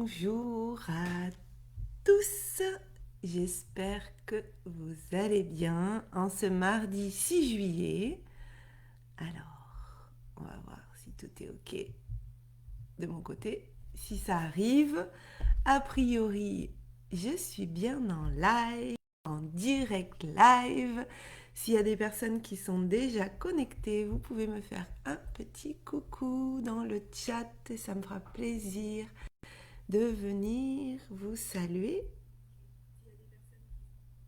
Bonjour à tous, j'espère que vous allez bien en ce mardi 6 juillet. Alors, on va voir si tout est ok de mon côté. Si ça arrive, a priori, je suis bien en live, en direct live. S'il y a des personnes qui sont déjà connectées, vous pouvez me faire un petit coucou dans le chat et ça me fera plaisir de venir vous saluer.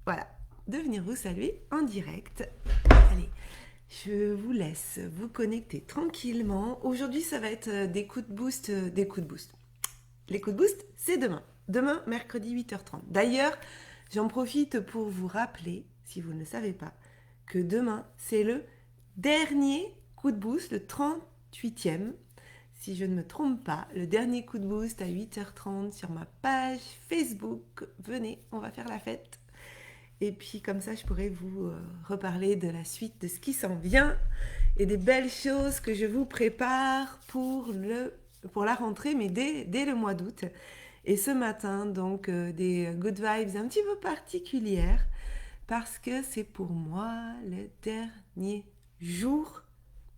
Voilà, de venir vous saluer en direct. Allez, je vous laisse vous connecter tranquillement. Aujourd'hui, ça va être des coups de boost, des coups de boost. Les coups de boost, c'est demain. Demain, mercredi 8h30. D'ailleurs, j'en profite pour vous rappeler, si vous ne le savez pas, que demain, c'est le dernier coup de boost, le 38e. Si je ne me trompe pas, le dernier coup de boost à 8h30 sur ma page Facebook. Venez, on va faire la fête. Et puis comme ça, je pourrai vous reparler de la suite, de ce qui s'en vient et des belles choses que je vous prépare pour la rentrée, mais dès le mois d'août. Et ce matin, donc, des good vibes un petit peu particulières parce que c'est pour moi le dernier jour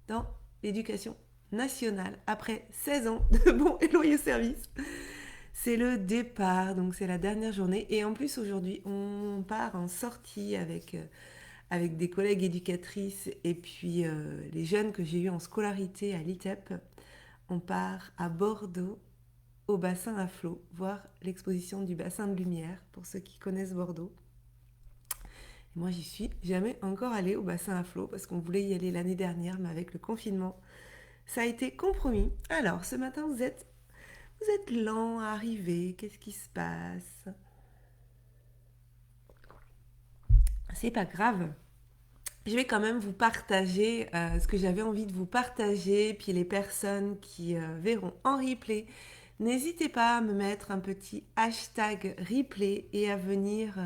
dans l'éducation nationale après 16 ans de bons et loyaux services. C'est le départ, donc c'est la dernière journée. Et en plus, aujourd'hui, on part en sortie avec des collègues éducatrices et puis les jeunes que j'ai eus en scolarité à l'ITEP. On part à Bordeaux, au bassin à flot, voir l'exposition du bassin de lumière, pour ceux qui connaissent Bordeaux. Et moi, j'y suis jamais encore allée au bassin à flot parce qu'on voulait y aller l'année dernière, mais avec le confinement, ça a été compromis. Alors, ce matin, vous êtes lent à arriver. Qu'est-ce qui se passe? C'est pas grave. Je vais quand même vous partager ce que j'avais envie de vous partager. Puis les personnes qui verront en replay, n'hésitez pas à me mettre un petit hashtag replay et à venir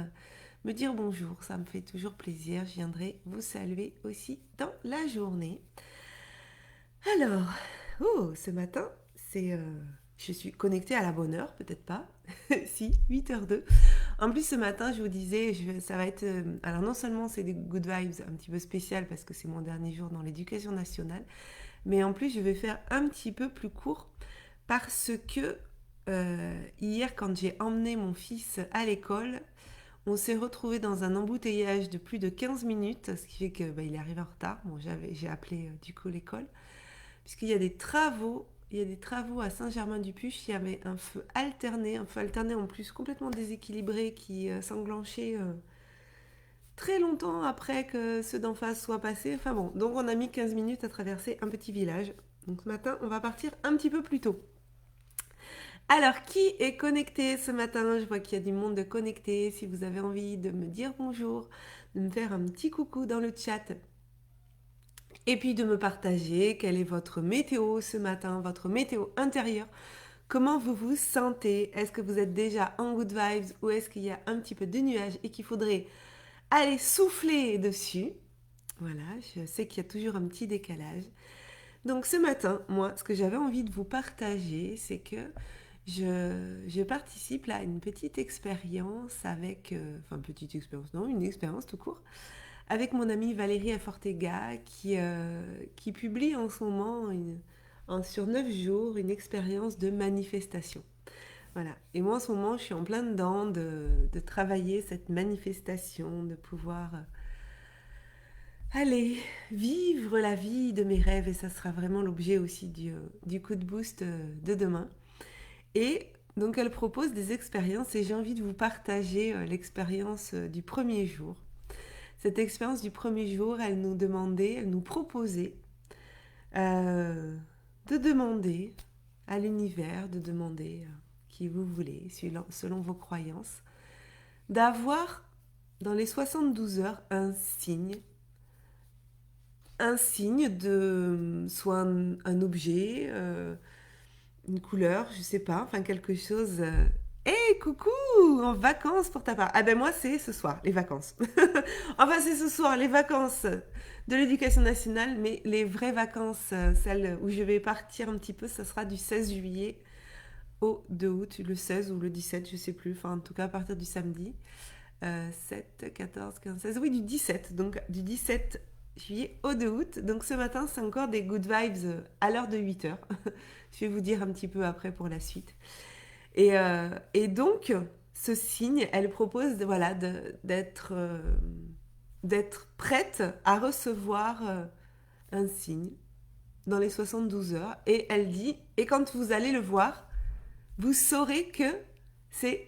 me dire bonjour. Ça me fait toujours plaisir. Je viendrai vous saluer aussi dans la journée. Alors, ce matin, je suis connectée à la bonne heure, peut-être pas. Si, 8h02. En plus, ce matin, je vous disais, ça va être... alors, non seulement c'est des good vibes un petit peu spéciales parce que c'est mon dernier jour dans l'éducation nationale, mais en plus, je vais faire un petit peu plus court parce que hier, quand j'ai emmené mon fils à l'école, on s'est retrouvé dans un embouteillage de plus de 15 minutes, ce qui fait qu'il est arrivé en retard. Bon, j'ai appelé du coup l'école puisqu'il y a des travaux. Il y a des travaux à Saint-Germain-du-Puch. Il y avait un feu alterné en plus complètement déséquilibré qui s'enclenchait très longtemps après que ceux d'en face soient passés. Enfin bon, donc on a mis 15 minutes à traverser un petit village. Donc ce matin, on va partir un petit peu plus tôt. Alors, qui est connecté ce matin? Je vois qu'il y a du monde de connecté. Si vous avez envie de me dire bonjour, de me faire un petit coucou dans le chat, et puis de me partager quelle est votre météo ce matin, votre météo intérieure. Comment vous vous sentez? Est-ce que vous êtes déjà en good vibes ou est-ce qu'il y a un petit peu de nuages et qu'il faudrait aller souffler dessus? Voilà, je sais qu'il y a toujours un petit décalage. Donc ce matin, moi, ce que j'avais envie de vous partager, c'est que je participe là à une petite expérience avec... enfin, petite expérience, non, une expérience tout court, avec mon amie Valérie Afortega qui publie en ce moment sur 9 jours une expérience de manifestation. Voilà. Et moi en ce moment je suis en plein dedans de travailler cette manifestation, de pouvoir aller vivre la vie de mes rêves et ça sera vraiment l'objet aussi du coup de boost de demain. Et donc elle propose des expériences et j'ai envie de vous partager l'expérience du premier jour. Cette expérience du premier jour, elle nous proposait euh, de demander à l'univers, de demander qui vous voulez, selon vos croyances, d'avoir dans les 72 heures un signe de soit un objet, une couleur, je sais pas, enfin quelque chose. Hey, coucou, en vacances pour ta part. Ah ben moi c'est ce soir, les vacances. Enfin c'est ce soir, les vacances de l'éducation nationale, mais les vraies vacances, celles où je vais partir un petit peu, ça sera du 16 juillet au 2 août, le 16 ou le 17, je sais plus, enfin en tout cas à partir du samedi. 7, 14, 15, 16, oui du 17, donc du 17 juillet au 2 août. Donc ce matin c'est encore des good vibes à l'heure de 8 heures. Je vais vous dire un petit peu après pour la suite. Et donc ce signe, elle propose voilà, d'être prête à recevoir un signe dans les 72 heures. Et elle dit, et quand vous allez le voir, vous saurez que c'est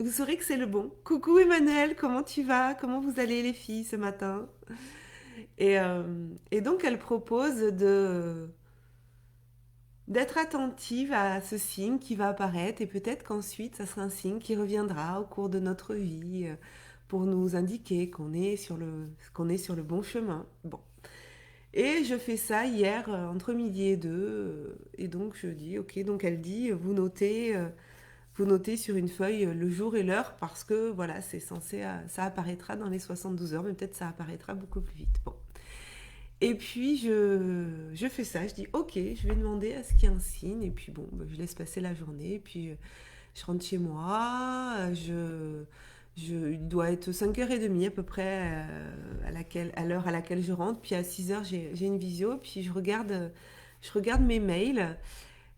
vous saurez que c'est le bon. Coucou Emmanuel, comment tu vas? Comment vous allez les filles ce matin? Et donc elle propose d'être attentive à ce signe qui va apparaître et peut-être qu'ensuite ça sera un signe qui reviendra au cours de notre vie pour nous indiquer qu'on est sur le bon chemin. Bon. Et je fais ça hier entre midi et deux. Et donc je dis, ok, donc elle dit, vous notez sur une feuille le jour et l'heure parce que voilà, c'est censé, ça apparaîtra dans les 72 heures, mais peut-être ça apparaîtra beaucoup plus vite. Bon. Et puis je fais ça, je dis ok, je vais demander à ce qu'il y ait un signe, et puis bon, je laisse passer la journée, et puis je rentre chez moi, il doit être 5h30 à peu près à l'heure à laquelle je rentre, puis à 6h j'ai une visio, puis je regarde mes mails,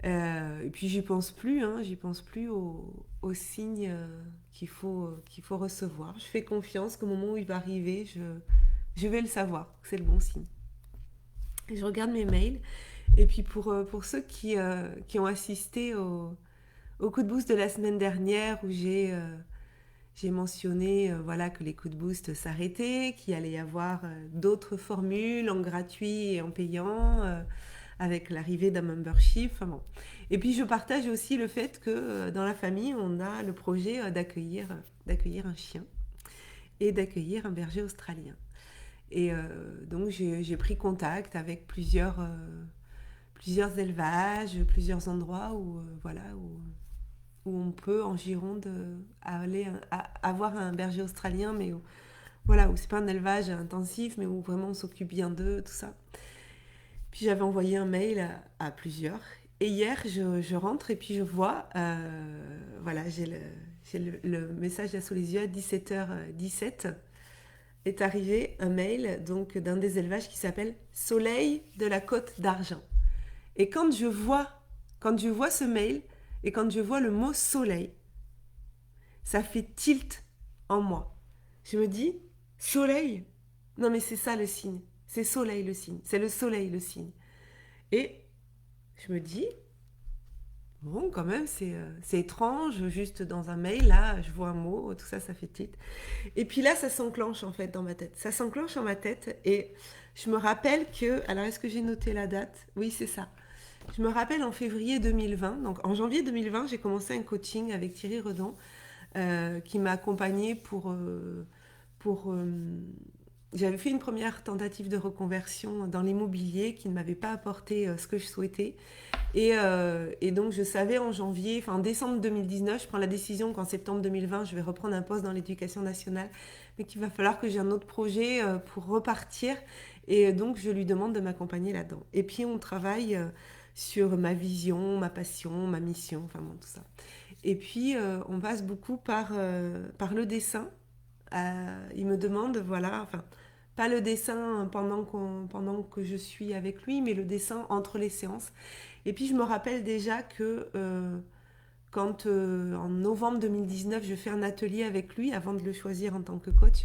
et puis j'y pense plus, hein, j'y pense plus aux signes qu'il faut recevoir. Je fais confiance qu'au moment où il va arriver, je vais le savoir, que c'est le bon signe. Et je regarde mes mails. Et puis pour ceux qui ont assisté au coup de boost de la semaine dernière où j'ai mentionné voilà, que les coups de boost s'arrêtaient, qu'il allait y avoir d'autres formules en gratuit et en payant avec l'arrivée d'un membership. Enfin bon. Et puis je partage aussi le fait que dans la famille, on a le projet d'accueillir un chien et d'accueillir un berger australien. Et donc j'ai pris contact avec plusieurs élevages, plusieurs endroits voilà, où on peut en Gironde avoir un berger australien, mais voilà, où c'est pas un élevage intensif, mais où vraiment on s'occupe bien d'eux, tout ça. Puis j'avais envoyé un mail à plusieurs. Et hier, je rentre et puis je vois, voilà, j'ai le message là sous les yeux à 17h17. Est arrivé un mail donc d'un des élevages qui s'appelle Soleil de la Côte d'Argent. Et quand je vois ce mail et quand je vois le mot soleil, ça fait tilt en moi. Je me dis, soleil? Non mais c'est ça le signe. C'est soleil le signe. C'est le soleil le signe. Et je me dis, bon, quand même, c'est étrange. Juste dans un mail, là, je vois un mot, tout ça, ça fait tilt. Et puis là, ça s'enclenche en fait dans ma tête. Ça s'enclenche dans ma tête et je me rappelle que... Alors, est-ce que j'ai noté la date? Oui, c'est ça. Je me rappelle en février 2020, donc en janvier 2020, j'ai commencé un coaching avec Thierry Redon qui m'a accompagnée pour j'avais fait une première tentative de reconversion dans l'immobilier qui ne m'avait pas apporté ce que je souhaitais. Et donc je savais en janvier, enfin en décembre 2019, je prends la décision qu'en septembre 2020, je vais reprendre un poste dans l'éducation nationale, mais qu'il va falloir que j'ai un autre projet pour repartir. Et donc je lui demande de m'accompagner là-dedans. Et puis on travaille sur ma vision, ma passion, ma mission, enfin bon, tout ça. Et puis on passe beaucoup par le dessin. Il me demande, voilà, enfin, pas le dessin pendant que je suis avec lui, mais le dessin entre les séances. Et puis je me rappelle déjà que quand en novembre 2019, je fais un atelier avec lui avant de le choisir en tant que coach.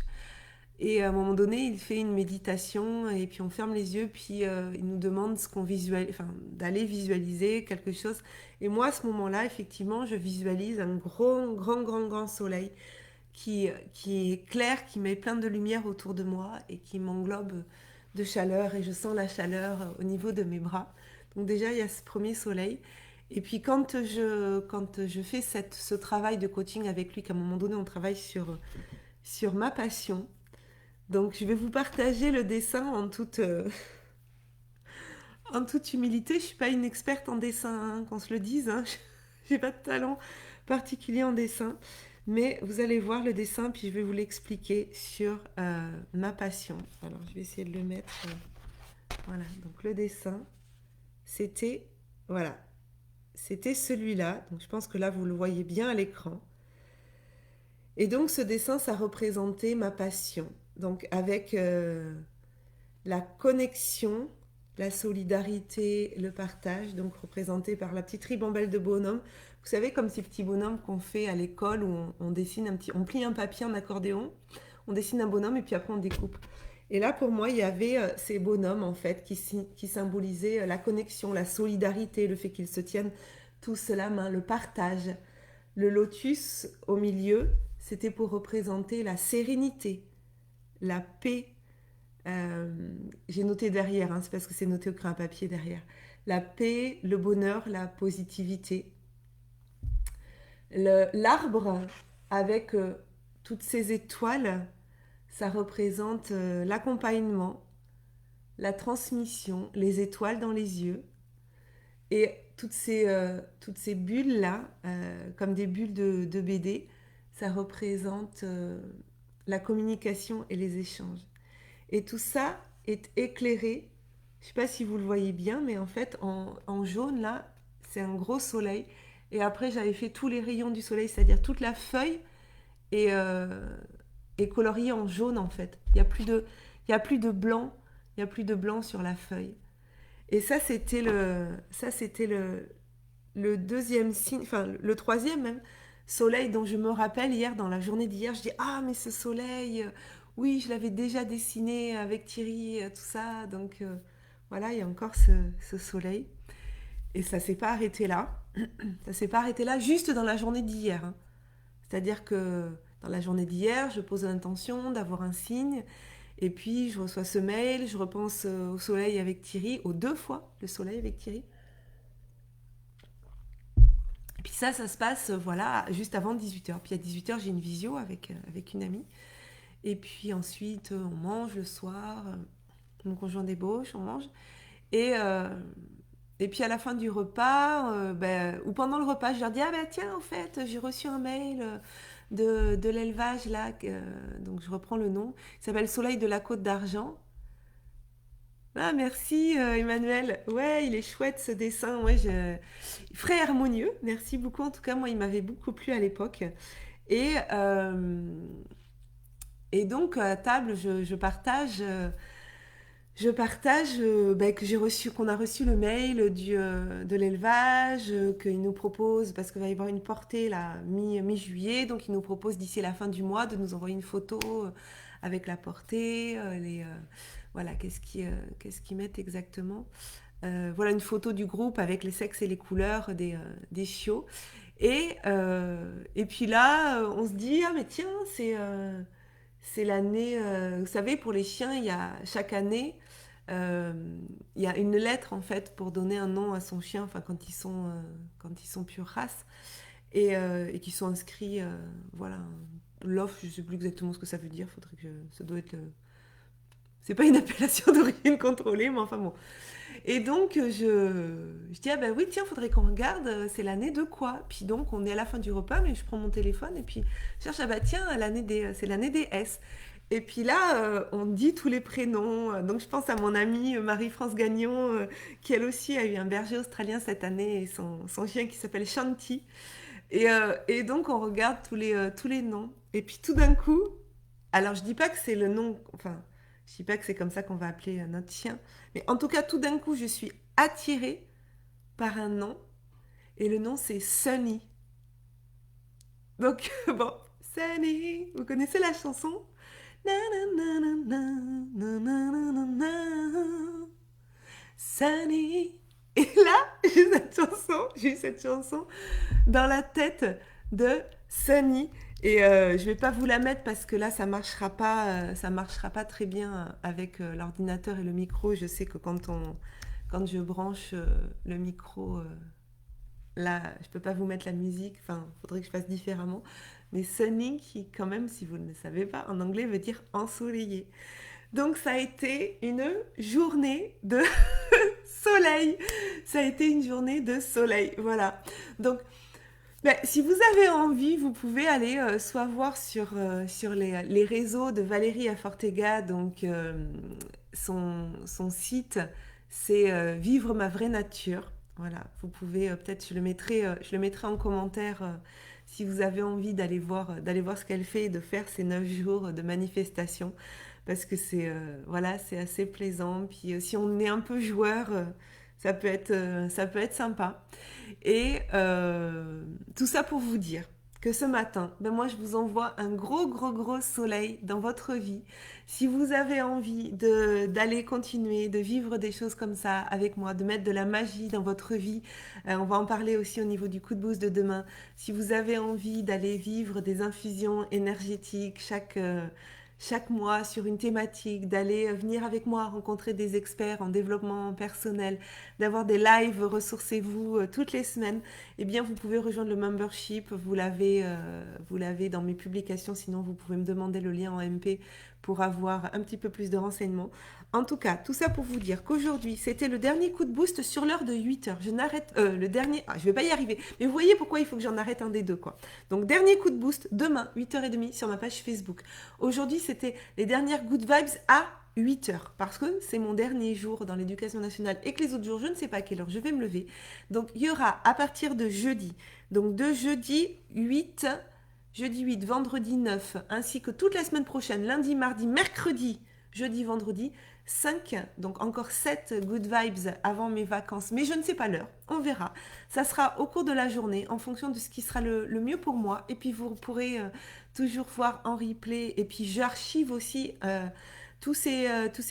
Et à un moment donné, il fait une méditation et puis on ferme les yeux, puis il nous demande ce qu'on visualise, enfin, d'aller visualiser quelque chose. Et moi, à ce moment-là, effectivement, je visualise un grand soleil qui est clair, qui met plein de lumière autour de moi et qui m'englobe de chaleur et je sens la chaleur au niveau de mes bras. Donc déjà, il y a ce premier soleil. Et puis quand je fais ce travail de coaching avec lui, qu'à un moment donné, on travaille sur ma passion. Donc je vais vous partager le dessin en toute humilité. Je ne suis pas une experte en dessin, hein, qu'on se le dise. Hein. Je n'ai pas de talent particulier en dessin. Mais vous allez voir le dessin, puis je vais vous l'expliquer sur ma passion. Alors, je vais essayer de le mettre. Voilà, donc le dessin, c'était... Voilà. c'était celui-là. Donc je pense que là, vous le voyez bien à l'écran. Et donc ce dessin, ça représentait ma passion. Donc avec la connexion, la solidarité, le partage, donc représenté par la petite ribambelle de bonhomme. Vous savez, comme ces petits bonhommes qu'on fait à l'école où on dessine un petit, on plie un papier en accordéon, on dessine un bonhomme et puis après on découpe. Et là, pour moi, il y avait ces bonhommes en fait qui symbolisaient la connexion, la solidarité, le fait qu'ils se tiennent tous la main, le partage. Le lotus au milieu, c'était pour représenter la sérénité, la paix. J'ai noté derrière, hein, c'est parce que c'est noté au crayon à papier derrière. La paix, le bonheur, la positivité. L'arbre avec toutes ces étoiles, ça représente l'accompagnement, la transmission, les étoiles dans les yeux. Et toutes ces bulles-là, comme des bulles de BD, ça représente la communication et les échanges. Et tout ça est éclairé. Je ne sais pas si vous le voyez bien, mais en fait, en jaune, là, c'est un gros soleil. Et après, j'avais fait tous les rayons du soleil, c'est-à-dire toute la feuille est, est coloriée en jaune, en fait. Il y a plus de blanc, il y a plus de blanc sur la feuille. Et ça, c'était le deuxième signe, enfin le troisième même, soleil dont je me rappelle hier dans la journée d'hier. Je dis ah mais ce soleil, oui je l'avais déjà dessiné avec Thierry, tout ça. Donc voilà, il y a encore ce soleil. Et ça s'est pas arrêté là. Ça s'est pas arrêté là juste dans la journée d'hier, hein. C'est-à-dire que dans la journée d'hier, je pose l'intention d'avoir un signe. Et puis je reçois ce mail, je repense au soleil avec Thierry, aux deux fois le soleil avec Thierry. Et puis ça se passe voilà, juste avant 18h. Puis à 18h, j'ai une visio avec une amie. Et puis ensuite, on mange le soir. Mon conjoint débauche, on mange. Et, euh, et puis à la fin du repas, ou pendant le repas, je leur dis ah ben tiens, en fait, j'ai reçu un mail de l'élevage là. Donc je reprends le nom. Il s'appelle Soleil de la Côte d'Argent. Ah, merci Emmanuel. Ouais, il est chouette ce dessin. Ouais, Frais et harmonieux. Merci beaucoup. En tout cas, moi, il m'avait beaucoup plu à l'époque. Et, euh, et donc, à table, je partage que qu'on a reçu le mail de l'élevage, qu'il nous propose, parce qu'il va y avoir une portée là, mi-juillet, donc il nous propose d'ici la fin du mois de nous envoyer une photo avec la portée, voilà, qu'est-ce qu'ils mettent exactement. Voilà une photo du groupe avec les sexes et les couleurs des chiots. Et puis là, on se dit, ah mais tiens, c'est l'année, vous savez, pour les chiens, il y a chaque année, euh, il y a une lettre en fait pour donner un nom à son chien, enfin quand ils sont pure race et qui sont inscrits, voilà, l'offre, je sais plus exactement ce que ça veut dire, faudrait que ça doit être, c'est pas une appellation d'origine contrôlée, mais enfin bon. Et donc, je dis, ah ben oui, tiens, faudrait qu'on regarde, c'est l'année de quoi. Puis donc, on est à la fin du repas, mais je prends mon téléphone et puis je cherche, ah bah tiens, c'est l'année des S. Et puis là, on dit tous les prénoms. Donc, je pense à mon amie Marie-France Gagnon, qui elle aussi a eu un berger australien cette année et son chien qui s'appelle Shanti. Et donc, on regarde tous les noms. Et puis tout d'un coup, alors je dis pas que c'est le nom, enfin, je dis pas que c'est comme ça qu'on va appeler notre chien, mais en tout cas, tout d'un coup, je suis attirée par un nom, et le nom c'est Sunny. Donc, bon, Sunny, vous connaissez la chanson? Na, na, na, na, na, na, na, na, na, Sunny. Et là, j'ai eu cette chanson dans la tête de Sunny. Et je vais pas vous la mettre parce que là ça marchera pas très bien avec l'ordinateur et le micro. Je sais que quand je branche le micro, là je peux pas vous mettre la musique. Enfin, faudrait que je fasse différemment. Mais sunny qui quand même, si vous ne le savez pas, en anglais veut dire ensoleillé. Donc ça a été une journée de soleil. Ça a été une journée de soleil. Voilà. Donc ben, si vous avez envie, vous pouvez aller soit voir sur les réseaux de Valérie Afortega, donc son site, c'est Vivre ma vraie nature. Voilà, vous pouvez peut-être, je le mettrai en commentaire si vous avez envie d'aller voir ce qu'elle fait et de faire ces 9 jours de manifestation. Parce que voilà, c'est assez plaisant. Puis si on est un peu joueur, ça peut être sympa. Et tout ça pour vous dire que ce matin, ben moi je vous envoie un gros gros gros soleil dans votre vie. Si vous avez envie d'aller continuer, de vivre des choses comme ça avec moi, de mettre de la magie dans votre vie, on va en parler aussi au niveau du coup de boost de demain. Si vous avez envie d'aller vivre des infusions énergétiques chaque mois sur une thématique, d'aller venir avec moi rencontrer des experts en développement personnel, d'avoir des lives ressourcez-vous toutes les semaines, eh bien vous pouvez rejoindre le membership, vous l'avez dans mes publications, sinon vous pouvez me demander le lien en MP pour avoir un petit peu plus de renseignements. En tout cas, tout ça pour vous dire qu'aujourd'hui, c'était le dernier coup de boost sur l'heure de 8 heures. Je n'arrête le dernier, je vais pas y arriver. Mais vous voyez pourquoi il faut que j'en arrête un des deux quoi. Donc dernier coup de boost demain 8h30 sur ma page Facebook. Aujourd'hui, c'était les dernières good vibes à 8 heures, parce que c'est mon dernier jour dans l'éducation nationale et que les autres jours, je ne sais pas à quelle heure je vais me lever. Donc, il y aura à partir de jeudi, donc de jeudi 8, vendredi 9, ainsi que toute la semaine prochaine, lundi, mardi, mercredi, jeudi, vendredi, 5, donc encore 7 good vibes avant mes vacances, mais je ne sais pas l'heure, on verra. Ça sera au cours de la journée, en fonction de ce qui sera le mieux pour moi, et puis vous pourrez toujours voir en replay, et puis j'archive aussi tous ces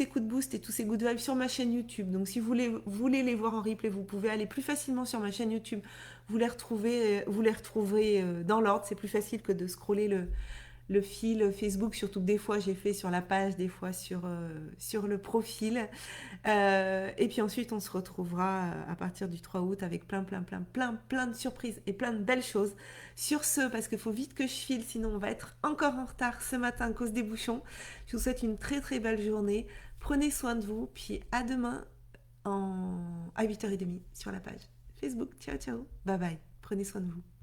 coups de boost et tous ces good vibes sur ma chaîne YouTube. Donc si voulez les voir en replay, vous pouvez aller plus facilement sur ma chaîne YouTube. Vous les retrouverez dans l'ordre. C'est plus facile que de scroller le fil Facebook, surtout que des fois j'ai fait sur la page, des fois sur le profil. Et puis ensuite on se retrouvera à partir du 3 août avec plein de surprises et plein de belles choses. Sur ce, parce qu'il faut vite que je file, sinon on va être encore en retard ce matin à cause des bouchons. Je vous souhaite une très très belle journée. Prenez soin de vous, puis à demain à 8h30 sur la page Facebook. Ciao ciao, bye bye, prenez soin de vous.